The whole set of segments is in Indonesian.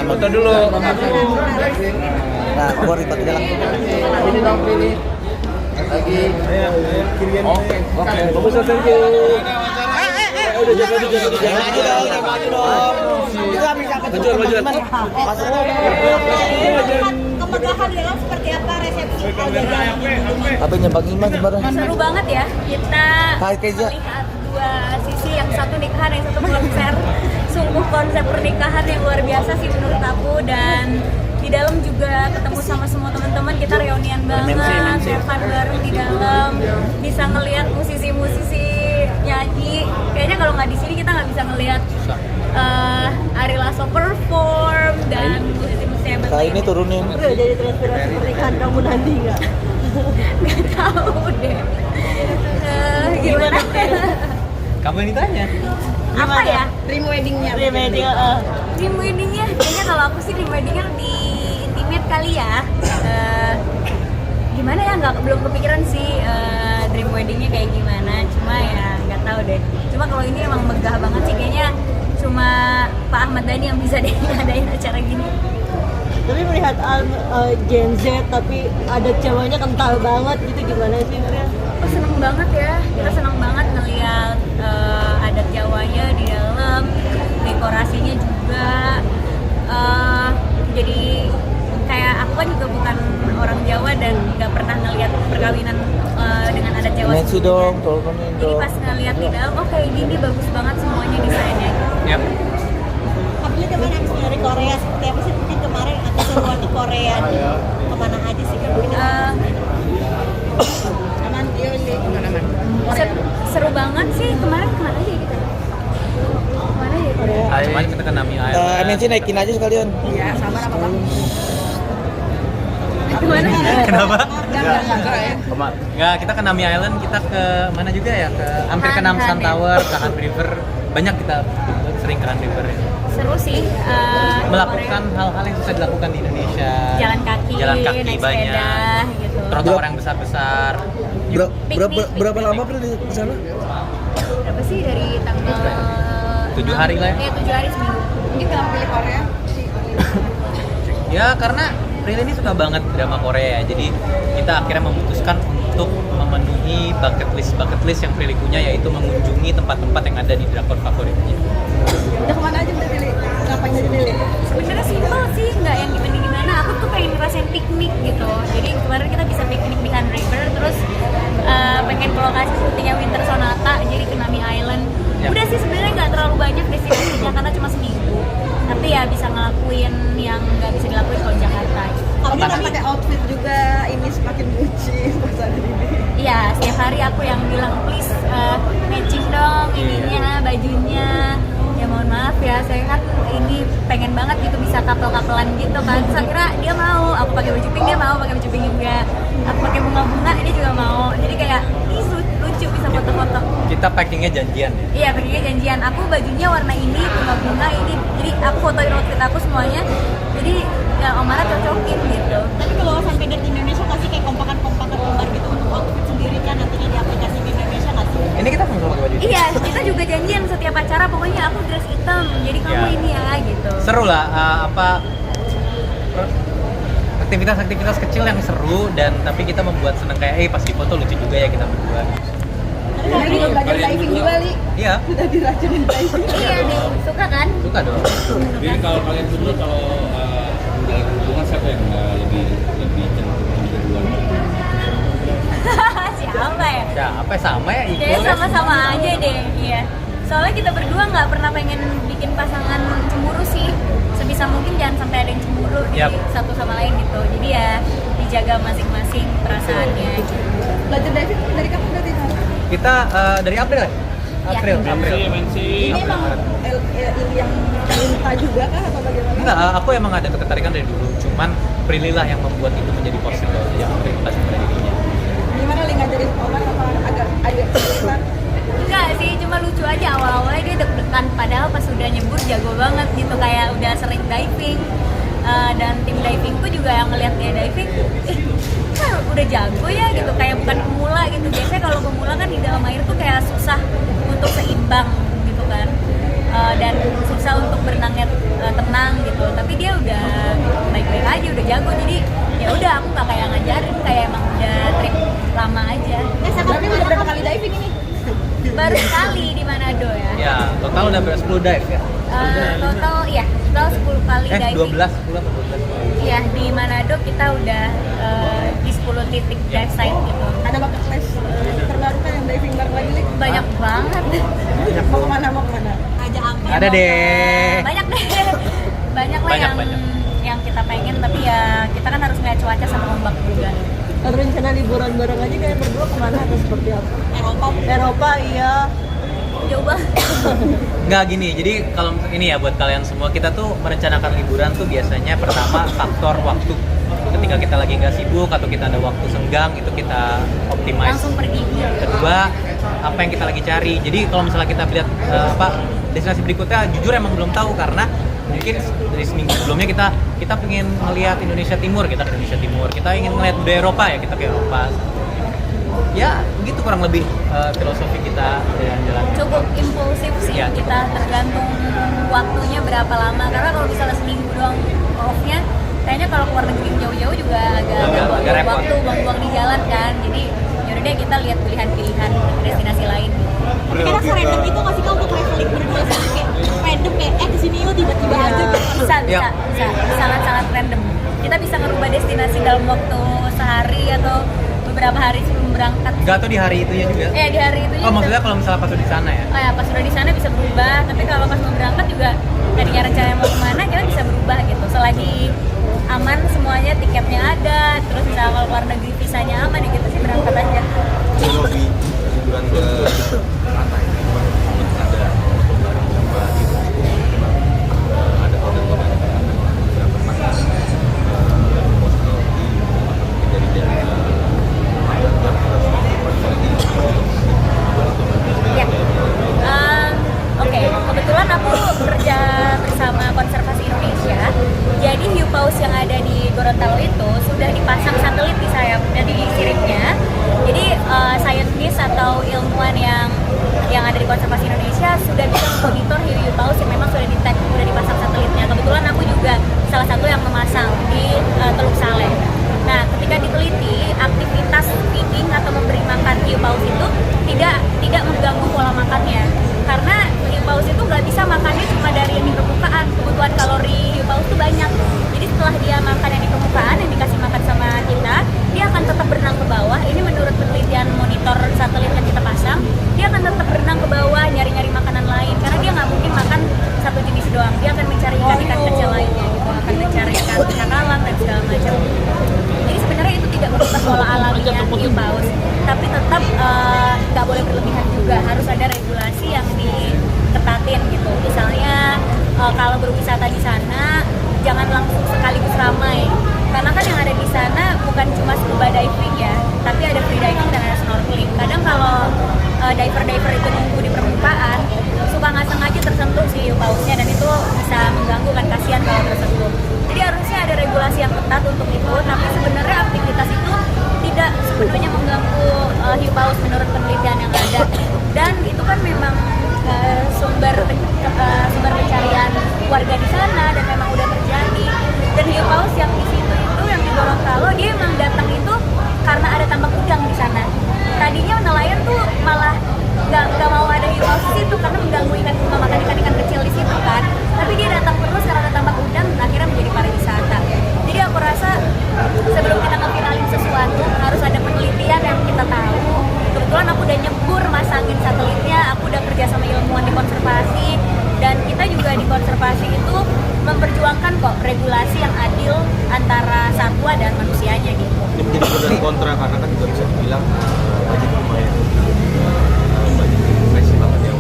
Foto dulu. Nah, gua ribet dalam. Ini dong pilih. Lagi. Oke. Bagus, thank you. Udah jangan maju dong. Itu habis apa? Maju. Kemegahan di dalam seperti apa resepsi Al-Ghazali? Apa nyembang iman sebenarnya? Seru banget ya, kita melihat dua sisi, yang satu nikahan, yang satu konser. Sungguh konsep pernikahan yang luar biasa sih menurut aku, dan di dalam juga ketemu sama semua teman-teman, kita reunian banget, Evan bareng di dalam, bisa ngelihat musisi-musisi nyanyi. Kayaknya kalau nggak di sini kita nggak bisa ngelihat Ari Lasso perform dan musisi-musisi hebat Kali ini turunin. Udah jadi transpirasi pernikahan kamu nanti nggak? Nggak tahu deh. Gimana? Kamu yang ditanya. Apa ya? Dream weddingnya. Dream weddingnya, kayaknya kalau aku sih dream weddingnya lebih intimate kali ya. Gimana ya, belum kepikiran sih dream weddingnya kayak gimana. Cuma ya nggak tahu deh. Cuma kalau ini emang megah banget sih, kayaknya cuma Pak Ahmad Dhani yang bisa deh ngadain acara gini. Tapi melihat Gen Z tapi ada ceweknya kental banget gitu, gimana sih Maria? Oh, seneng banget ya, kita seneng banget ngeliat adat Jawanya di dalam, dekorasinya juga. Jadi kayak aku kan juga bukan orang Jawa dan nggak pernah ngeliat perkawinan dengan adat Jawa. Messi dong, tolong Jadi pas ngeliat di dalam, oh kayak gini bagus banget semuanya desainnya. Yap. Apalagi kemana habis dari Korea, seperti apa sih mungkin kemarin atau keluar ke Korea nih? Kemana aja sih kan mungkin? Aman, iya sih, kemana-mana. Seru banget sih, kemarin kemana aja kita? Kemana ya Korea? Kemarin kita ke Nami Island. MNC naikin aja sekalian. Iya, sabar apa-apa. Kemana? Kenapa? Enggak, Kita ke Nami Island, kita ke mana juga ya? Hampir ke Namsan Tower, ke Han River. Banyak kita sering ke Han River ya. Seru sih. Melakukan hal-hal yang susah dilakukan di Indonesia. Jalan kaki naik banyak. sepeda gitu. Trotoar yang besar-besar. Berapa lama Pria di sana? Berapa sih dari tanggal 7 hari lah ya. Iya, 7 hari seminggu. mungkin kalau pilih Korea sih. Ya karena Prilly ini suka banget drama Korea, jadi kita akhirnya memutuskan untuk memenuhi bucket list yang Prilly punya, yaitu mengunjungi tempat-tempat yang ada di drakor favoritnya. Udah kemana aja udah pilih? Ngapain aja pilih? Sebenarnya simpel sih, nggak yang gimana-gimana. Aku tuh pengen ngerasain piknik gitu. Jadi kemarin kita bisa piknik di Han River, terus pengen ke lokasi syutingnya Winter Sonata, jadi ke Nami Island. Ya. Udah sih sebenarnya nggak terlalu banyak destinasinya karena cuma seminggu. Tapi ya bisa ngelakuin yang nggak bisa dilakuin kalau di Jakarta. Kamu kan pakai outfit juga, ini semakin bucin pas ada ini. Iya, setiap hari aku yang bilang please matching dong ininya, bajunya. Ya mohon maaf ya, saya kan ini pengen banget gitu bisa couple-couplean gitu kan. Saya kira dia mau, aku pakai baju pink, dia mau pakai baju pink juga. Aku pakai bunga-bunga, dia juga mau. Jadi kayak lucu bisa foto-foto. Kita packingnya janjian ya. Iya, packingnya janjian. Aku bajunya warna ini, bunga-bunga ini. Jadi aku fotoin outfit aku semuanya. Jadi ya Omara cocokin gitu. Tapi kalau sampai di Indonesia kasih kayak kompakan-kompakan lembar gitu untuk outfit sendiri kan nantinya di aplikasi di Indonesia nggak sih? Ini kita sama pakai baju. Iya, kita juga janjian setiap acara. Pokoknya aku dress hitam, jadi kamu Ya. ini ya gitu. Seru lah, aktivitas kecil yang seru, dan tapi kita membuat seneng kayak pas di foto lucu juga ya kita berdua. Tapi kamu juga belajar diving juga, Li. Iya, Udah diracunin diving. Iya nih, suka kan? suka dong. Jadi kalau kalian berdua kalau dalam hubungan siapa yang lebih cenderung duluan? Siapa ya? Siapa sama ya? Kayaknya Equal ya? sama-sama aja deh, iya. Soalnya kita berdua nggak pernah pengen bikin pasangan cemburu sih. Sebisa mungkin jangan sampai ada yang cemburu di Yap. satu sama lain gitu. Jadi ya dijaga masing-masing perasaannya. Belajar diving dari kamu berarti? Kita dari April ya? Iya. April. MNC. Ini emang yang minta juga kah atau bagaimana? Enggak, aku emang ada ketertarikan dari dulu. Cuman Prilly lah yang membuat itu menjadi possible. Yang April kasih pada dirinya. Gimana Li ngajarin orang apa agak kesulitan? Enggak sih, cuma lucu aja awal-awalnya dia deg-degan. Padahal pas udah nyebur jago banget gitu, kayak udah sering diving. Dan tim divingku juga yang ngeliat dia diving, udah jago ya gitu, kayak bukan pemula gitu. Biasanya kalau pemula kan di dalam air tuh kayak susah untuk dan susah untuk berenangnya tenang gitu. Tapi dia udah baik-baik aja, udah jago. Jadi ya udah aku nggak kayak ngajarin, kayak emang udah trip lama aja. Berarti udah berapa kali diving ini? Baru sekali di Manado ya. Ya, total udah 10 dive ya. Total 10 kali diving. 12 atau 12. Iya, di Manado kita udah di 10 titik dive site gitu. Ada bucket list terbaru kan yang diving baru lagi nih? Banyak banget. Mau kemana? Aja amin. Ada deh. Banyak deh. Banyak lah Banyak. yang kita pengen, tapi ya kita kan harus ngeliat cuaca sama ombak juga. Ada rencana liburan bareng aja kayak berdua kemana atau seperti apa? Eropa iya. Jauh banget. Nggak gini, jadi kalau ini ya buat kalian semua, kita tuh merencanakan liburan tuh biasanya pertama faktor waktu. Ketika kita lagi nggak sibuk atau kita ada waktu senggang, itu kita optimize. Langsung pergi. Kedua, apa yang kita lagi cari. Jadi kalau misalnya kita lihat destinasi berikutnya, jujur emang belum tahu karena mungkin dari seminggu sebelumnya kita pengen melihat Indonesia Timur, kita ke Indonesia Timur. Kita ingin melihat budaya Eropa ya, kita ke Eropa. Ya, begitu kurang lebih filosofi kita jalan-jalan. Cukup impulsif sih, Ya. kita tergantung waktunya berapa lama. Karena kalau misalnya seminggu doang off-nya, kayaknya kalau keluar negeri jauh-jauh juga agak Agak buang repot. waktu, buang-buang di jalan kan. Jadi yaudah deh kita lihat pilihan-pilihan destinasi lain. Karena serandom itu nggak sih kau untuk traveling berdua sih kayak random kayak kesini yuk tiba-tiba aja. Bisa, sangat-sangat random. Kita bisa ngerubah destinasi dalam waktu sehari atau beberapa hari sebelum berangkat. Nggak tuh di hari itunya juga. Di hari itu Oh, maksudnya kalau misalnya pas udah di sana ya? Oh ya, pas udah di sana bisa berubah, tapi kalau pas mau berangkat juga tadinya rencana mau kemana kita bisa berubah gitu. Selagi aman semuanya, tiketnya ada, terus misalnya kalau luar negeri visanya aman ya kita sih berangkat aja. Hobi liburan ke pantai ada bareng sama gitu. Ada kode-kode yang pernah dari Ya. Oke, kebetulan aku kerja bersama Konservasi Indonesia. Jadi hiu paus yang ada di Gorontalo itu sudah dipasang satelit di sayap, di siripnya. Jadi saintis atau ilmuwan yang ada di Konservasi Indonesia sudah bisa memonitor hiu paus yang memang sudah sudah dipasang satelitnya. Kebetulan aku juga salah satu yang memasang di Teluk Saleh. Nah, ketika diteliti, aktivitas feeding atau memberi makan hiu paus itu tidak mengganggu pola makannya. Karena hiu paus itu nggak bisa makannya cuma dari yang di permukaan. Kebutuhan kalori hiu paus itu banyak. Jadi setelah dia makan yang di permukaan, yang dikasih makan sama kita, dia akan tetap berenang ke bawah. Ini menurut penelitian monitor satelit yang kita pasang, dia akan tetap berenang ke bawah, nyari-nyari makanan lain. Karena dia nggak mungkin makan satu jenis doang. Dia akan mencari ikan-ikan kecil lainnya, gitu. Akan mencari ikan cakalang dan segala macam. Jadi sebenarnya itu tidak merubah pola alaminya hiu paus, tapi tetap nggak boleh berlebihan juga. Harus ada regulasi yang diketatin gitu. Misalnya kalau berwisata di sana jangan langsung sekaligus ramai, karena kan yang ada di sana bukan cuma scuba diving ya, tapi ada free diving dan ada snorkeling. Kadang kalau diver itu nunggu di permukaan, suka nggak sengaja tersentuh si hiu pausnya dan itu bisa mengganggu kan, kasihan kalau tersentuh. Jadi harusnya ada regulasi yang ketat untuk itu, tapi sebenarnya aktivitas itu tidak sebenarnya mengganggu hiu paus menurut penelitian yang ada. Dan itu kan memang sumber pencarian warga di sana dan memang udah terjadi. Dan hiu paus yang di situ itu yang di Gorontalo dia emang datang itu karena ada tambak udang di sana. Tadinya nelayan tuh malah nggak mau ada hiu paus di situ karena mengganggu memakan ikan-ikan kecil di situ kan. Tapi dia datang terus karena ada tambak udang, akhirnya menjadi pariwisata. Jadi aku rasa sebelum kita ngefinalin sesuatu harus ada penelitian yang kita tahu. Kebetulan aku udah nyebur masangin satelitnya, aku udah kerja sama ilmuwan di konservasi, dan kita juga di konservasi itu memperjuangkan kok regulasi yang adil antara satwa dan manusianya gitu. Ini menjadi pro dan kontra karena kan juga bisa dibilang budget lumayan budget investasi banget ya.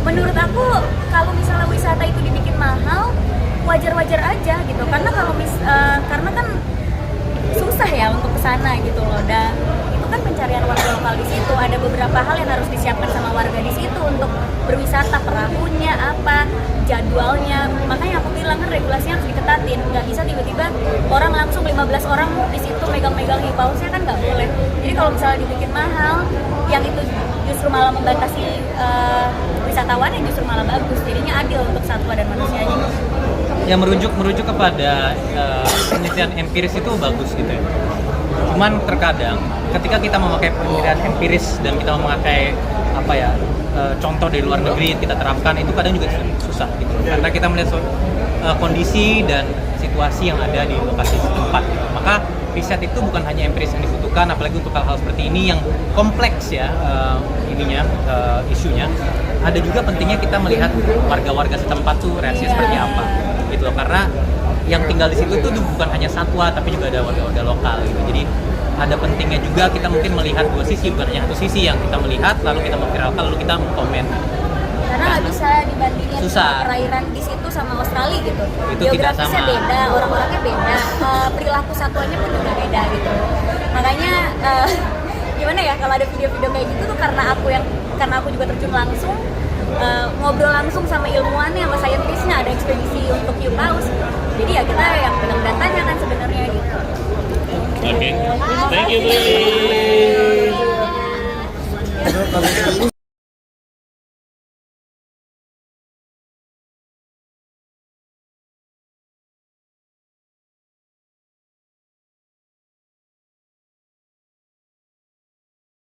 Menurut aku kalau misalnya wisata itu dibikin mahal, wajar-wajar aja gitu. Karena kalau karena kan susah ya untuk kesana gitu loh, dan itu kan pencarian warga lokal di situ. Ada beberapa hal yang harus disiapkan sama warga di situ untuk berwisata, perahunya apa, jadwalnya. Makanya aku bilang kan regulasinya harus diketatin. Nggak bisa tiba-tiba orang langsung 15 orang di situ megang-megang hiu pausnya, kan nggak boleh. Jadi kalau misalnya dibikin mahal, yang itu justru malah membatasi wisatawannya justru malah bagus, jadinya adil untuk satwa dan manusianya. Yang merujuk kepada penelitian empiris itu bagus gitu ya. Cuman terkadang ketika kita memakai penelitian empiris dan kita memakai contoh dari luar negeri yang kita terapkan, itu kadang juga susah gitu. Karena kita melihat kondisi dan situasi yang ada di lokasi tempat gitu. Maka riset itu bukan hanya empiris yang dibutuhkan, apalagi untuk hal-hal seperti ini yang kompleks ya isunya. Ada juga pentingnya kita melihat warga-warga setempat tuh reaksi seperti apa gitu loh. Karena yang tinggal di situ tuh bukan hanya satwa tapi juga ada warga-warga lokal gitu. Jadi ada pentingnya juga kita mungkin melihat dua sisi, bukan hanya satu sisi yang kita melihat lalu kita memviralkan lalu kita komen. Karena nggak bisa dibandingin Susah. perairan di situ sama Australia gitu. Itu tidak Geografisnya sama. beda, orang-orangnya beda, perilaku satwanya pun juga beda gitu. Makanya gimana ya kalau ada video-video kayak gitu tuh karena aku juga terjun langsung ngobrol langsung sama ilmuwannya, sama saintisnya, ada ekspedisi untuk hiu paus. Jadi ya kita yang benar-benar tanya kan sebenarnya gitu. Oke, thank you, Prilly. Kalau